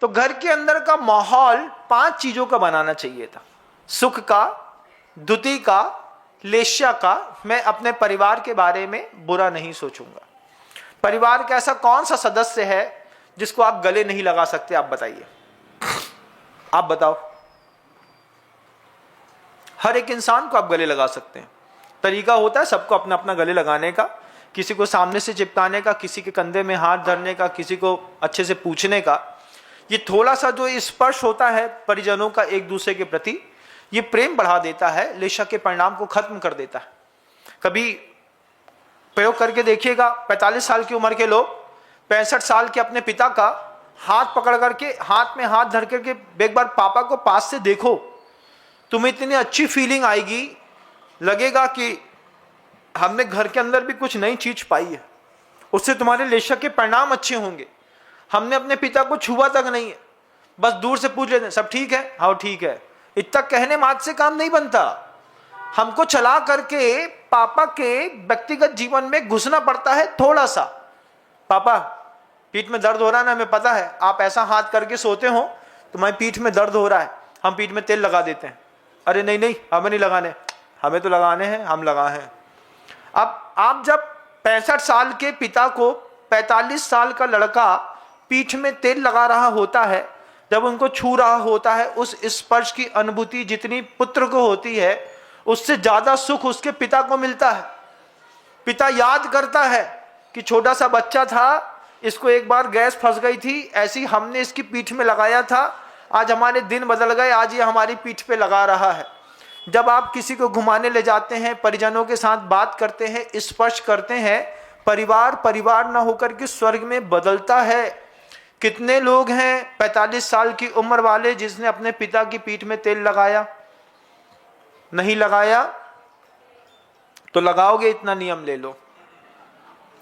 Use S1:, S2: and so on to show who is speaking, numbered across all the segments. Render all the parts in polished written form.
S1: तो घर के अंदर का माहौल 5 चीजों का बनाना चाहिए था। सुख का, द्युति का, लेश्या का। मैं अपने परिवार के बारे में बुरा नहीं सोचूंगा। परिवार का ऐसा कौन सा सदस्य है जिसको आप गले नहीं लगा सकते? आप बताइए, आप बताओ। हर एक इंसान को आप गले लगा सकते हैं। तरीका होता है सबको अपना अपना गले लगाने का, किसी को सामने से चिपकाने का, किसी के कंधे में हाथ धरने का, किसी को अच्छे से पूछने का। ये थोड़ा सा जो स्पर्श होता है परिजनों का एक दूसरे के प्रति, ये प्रेम बढ़ा देता है, लेशा के परिणाम को खत्म कर देता है। कभी प्रयोग करके देखिएगा, 45 साल की उम्र के लोग 65 साल के अपने पिता का हाथ पकड़ करके, हाथ में हाथ धर करके एक बार पापा को पास से देखो, तुम्हें इतनी अच्छी फीलिंग आएगी, लगेगा कि हमने घर के अंदर भी कुछ नई चीज पाई है। उससे तुम्हारे लेशा के परिणाम अच्छे होंगे। हमने अपने पिता को छुआ तक नहीं है, बस दूर से पूछ लेते हैं सब ठीक है, हाँ ठीक है। इतना कहने मात्र से काम नहीं बनता। हमको चला करके पापा के व्यक्तिगत जीवन में घुसना पड़ता है थोड़ा सा। पापा पीठ में दर्द हो रहा है ना, हमें पता है, आप ऐसा हाथ करके सोते हो तुम्हारी पीठ में दर्द हो रहा है, हम पीठ में तेल लगा देते हैं। अरे नहीं नहीं, हमें नहीं लगाने, हमें तो लगाने हैं, हम लगाए हैं। अब आप जब 65 साल के पिता को 45 साल का लड़का पीठ में तेल लगा रहा होता है, जब उनको छू रहा होता है, उस स्पर्श की अनुभूति जितनी पुत्र को होती है, उससे ज्यादा सुख उसके पिता को मिलता है। पिता याद करता है कि छोटा सा बच्चा था, इसको एक बार गैस फंस गई थी, ऐसी हमने इसकी पीठ में लगाया था, आज हमारे दिन बदल गए, आज ये हमारी पीठ पे लगा रहा है। जब आप किसी को घुमाने ले जाते हैं, परिजनों के साथ बात करते हैं, स्पर्श करते हैं, परिवार परिवार ना होकर के स्वर्ग में बदलता है। कितने लोग हैं 45 साल की उम्र वाले जिसने अपने पिता की पीठ में तेल लगाया? नहीं लगाया तो लगाओगे, इतना नियम ले लो,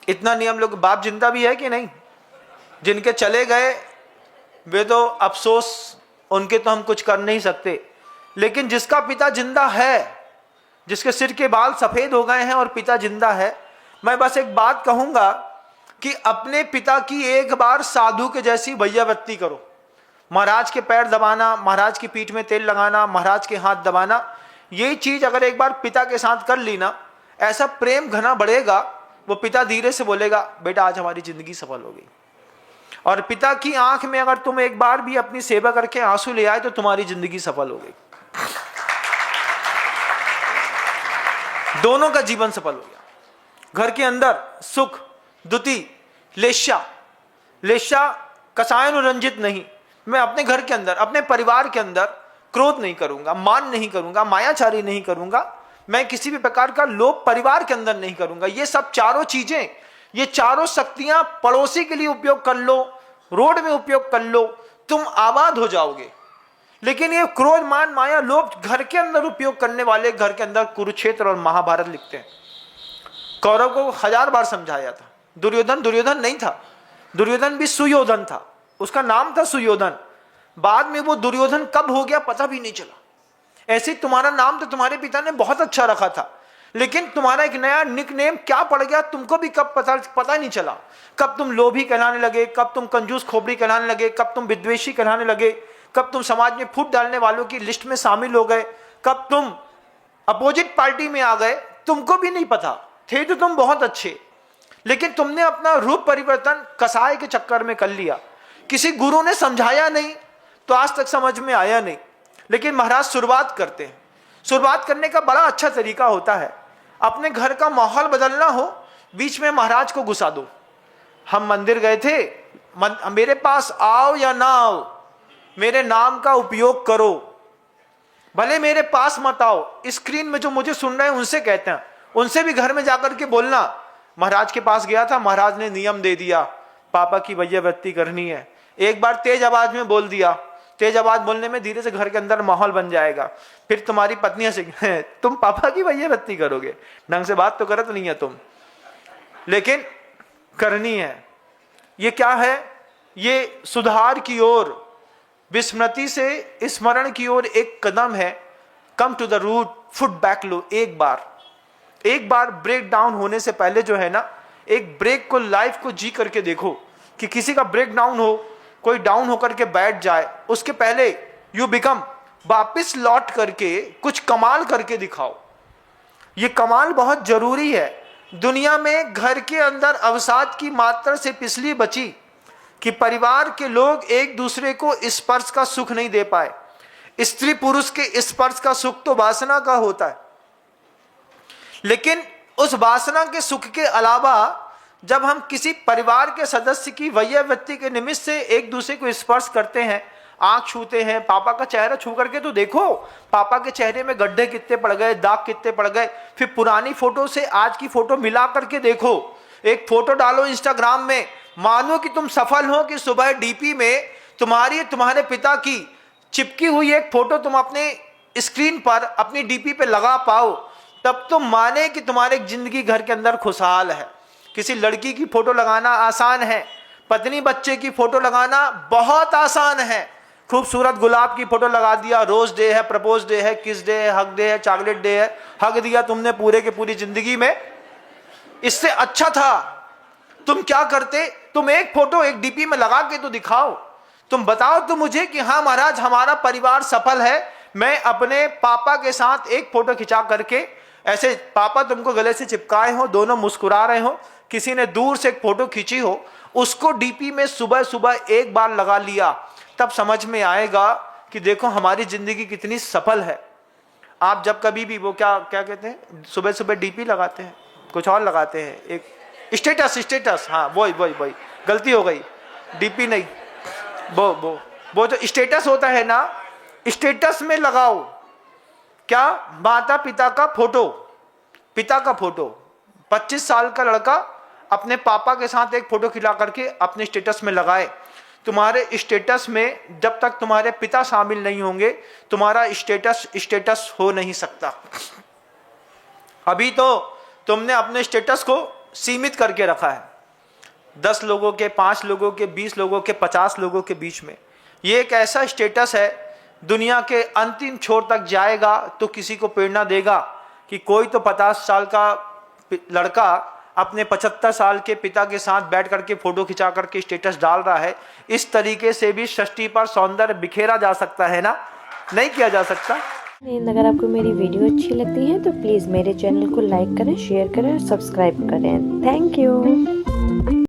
S1: इतना नियम लोग। बाप जिंदा भी है कि नहीं? जिनके चले गए वे तो अफसोस, उनके तो हम कुछ कर नहीं सकते, लेकिन जिसका पिता जिंदा है, जिसके सिर के बाल सफेद हो गए हैं और पिता जिंदा है, मैं बस एक बात कहूंगा कि अपने पिता की एक बार साधु के जैसी भैयावत्ती करो। महाराज के पैर दबाना, महाराज की पीठ में तेल लगाना, महाराज के हाथ दबाना, यही चीज अगर एक बार पिता के साथ कर ली ना, ऐसा प्रेम घना बढ़ेगा। वो पिता धीरे से बोलेगा बेटा आज हमारी जिंदगी सफल हो गई। और पिता की आंख में अगर तुम एक बार भी अपनी सेवा करके आंसू ले आए तो तुम्हारी जिंदगी सफल हो गई, दोनों का जीवन सफल हो गया। घर के अंदर सुख, द्युति, लेश्या। लेश्या कसायनुरंजित नहीं। मैं अपने घर के अंदर, अपने परिवार के अंदर क्रोध नहीं करूंगा, मान नहीं करूंगा, मायाचारी नहीं करूंगा, मैं किसी भी प्रकार का लोभ परिवार के अंदर नहीं करूंगा। ये सब चारों चीजें, ये चारों शक्तियां पड़ोसी के लिए उपयोग कर लो, रोड में उपयोग कर लो, तुम आबाद हो जाओगे। लेकिन ये क्रोध, मान, माया, लोभ घर के अंदर उपयोग करने वाले घर के अंदर कुरुक्षेत्र और महाभारत लिखते हैं। कौरव को 1000 बार समझाया था। दुर्योधन दुर्योधन नहीं था, दुर्योधन भी सुयोधन था, उसका नाम था सुयोधन। बाद में वो दुर्योधन कब हो गया पता भी नहीं चला। ऐसे तुम्हारा नाम तो तुम्हारे पिता ने बहुत अच्छा रखा था, लेकिन तुम्हारा एक नया निकनेम क्या पड़ गया तुमको भी कब पता नहीं चला। कब तुम लोभी कहलाने लगे, कब तुम कंजूस खोपड़ी कहलाने लगे, कब तुम विद्वेषी कहलाने लगे, कब तुम समाज में फूट डालने वालों की लिस्ट में शामिल हो गए, कब तुम अपोजिट पार्टी में आ गए, तुमको भी नहीं पता। थे तो तुम बहुत अच्छे, लेकिन तुमने अपना रूप परिवर्तन कसाय के चक्कर में कर लिया। किसी गुरु ने समझाया नहीं तो आज तक समझ में आया नहीं। लेकिन महाराज शुरुआत करते हैं। शुरुआत करने का बड़ा अच्छा तरीका होता है, अपने घर का माहौल बदलना हो, बीच में महाराज को घुसा दो। हम मंदिर गए थे, मेरे पास आओ या ना आओ, मेरे नाम का उपयोग करो, भले मेरे पास मत आओ। स्क्रीन में जो मुझे सुन रहे हैं उनसे कहते हैं, उनसे भी घर में जाकर के बोलना। महाराज के पास गया था, महाराज ने नियम दे दिया, पापा की भैयावत्ती करनी है। एक बार तेज आवाज में बोल दिया, तेज आवाज बोलने में धीरे से घर के अंदर माहौल बन जाएगा। फिर तुम्हारी पत्नी से तुम पापा की भैयावत्ती करोगे, ढंग से बात तो करत नहीं है तुम, लेकिन करनी है। ये क्या है? ये सुधार की ओर, विस्मृति से स्मरण की ओर एक कदम है। Come to the root, foot back लो। एक बार ब्रेक डाउन होने से पहले जो है ना, एक ब्रेक को, लाइफ को जी करके देखो कि किसी का ब्रेक डाउन हो, कोई डाउन होकर के बैठ जाए, उसके पहले यू बिकम, वापिस लौट करके कुछ कमाल करके दिखाओ। ये कमाल बहुत जरूरी है। दुनिया में घर के अंदर अवसाद की मात्रा से पिछली बची कि परिवार के लोग एक दूसरे को स्पर्श का सुख नहीं दे पाए। स्त्री पुरुष के स्पर्श का सुख तो वासना का होता है, लेकिन उस वासना के सुख के अलावा जब हम किसी परिवार के सदस्य की वैयक्ति के निमित्त से एक दूसरे को स्पर्श करते हैं, आंख छूते हैं, पापा का चेहरा छू करके तो देखो, पापा के चेहरे में गड्ढे कितने पड़ गए, दाग कितने पड़ गए। फिर पुरानी फोटो से आज की फोटो मिला करके देखो, एक फोटो डालो इंस्टाग्राम में, मानो कि तुम सफल हो कि सुबह डीपी में तुम्हारे पिता की चिपकी हुई एक फोटो तुम अपने स्क्रीन पर अपनी डीपी पे लगा पाओ, तब तुम माने कि तुम्हारे जिंदगी घर के अंदर खुशहाल है। किसी लड़की की फोटो लगाना आसान है, पत्नी बच्चे की फोटो लगाना बहुत आसान है। खूबसूरत गुलाब की फोटो लगा दिया, रोज डे है, प्रपोज डे है, किस डे है, हग डे है, चॉकलेट डे है, हग दिया तुमने पूरे के पूरी जिंदगी में। इससे अच्छा था तुम क्या करते, तुम एक फोटो एक डीपी में लगा के तो दिखाओ, तुम बताओ तो मुझे कि हाँ महाराज हमारा परिवार सफल है। मैं अपने पापा के साथ एक फोटो खिंचा करके, ऐसे पापा तुमको गले से चिपकाए हो, दोनों मुस्कुरा रहे हो, किसी ने दूर से एक फोटो खींची हो, उसको डीपी में सुबह सुबह एक बार लगा लिया, तब समझ में आएगा कि देखो हमारी जिंदगी कितनी सफल है। आप जब कभी भी वो क्या कहते हैं, सुबह सुबह डीपी लगाते हैं, कुछ और लगाते हैं, एक स्टेटस, हाँ वही गलती हो गई, डीपी नहीं, वो जो स्टेटस होता है ना, स्टेटस में लगाओ क्या, माता पिता का फोटो। 25 साल का लड़का अपने पापा के साथ एक फोटो खिला करके अपने स्टेटस में लगाए। तुम्हारे स्टेटस में जब तक तुम्हारे पिता शामिल नहीं होंगे, तुम्हारा स्टेटस हो नहीं सकता। अभी तो तुमने अपने स्टेटस को सीमित करके रखा है 10 लोगों के, 5 लोगों के, 20 लोगों के, 50 लोगों के बीच में। ये एक ऐसा स्टेटस है, दुनिया के अंतिम छोर तक जाएगा तो किसी को प्रेरणा देगा कि कोई तो 50 साल का लड़का अपने 75 साल के पिता के साथ बैठ करके फोटो खिंचा करके स्टेटस डाल रहा है। इस तरीके से भी षष्ठी पर सौंदर्य बिखेरा जा सकता है ना, नहीं किया जा सकता।
S2: अगर आपको मेरी वीडियो अच्छी लगती है तो प्लीज़ मेरे चैनल को लाइक करें, शेयर करें और सब्सक्राइब करें। Thank you.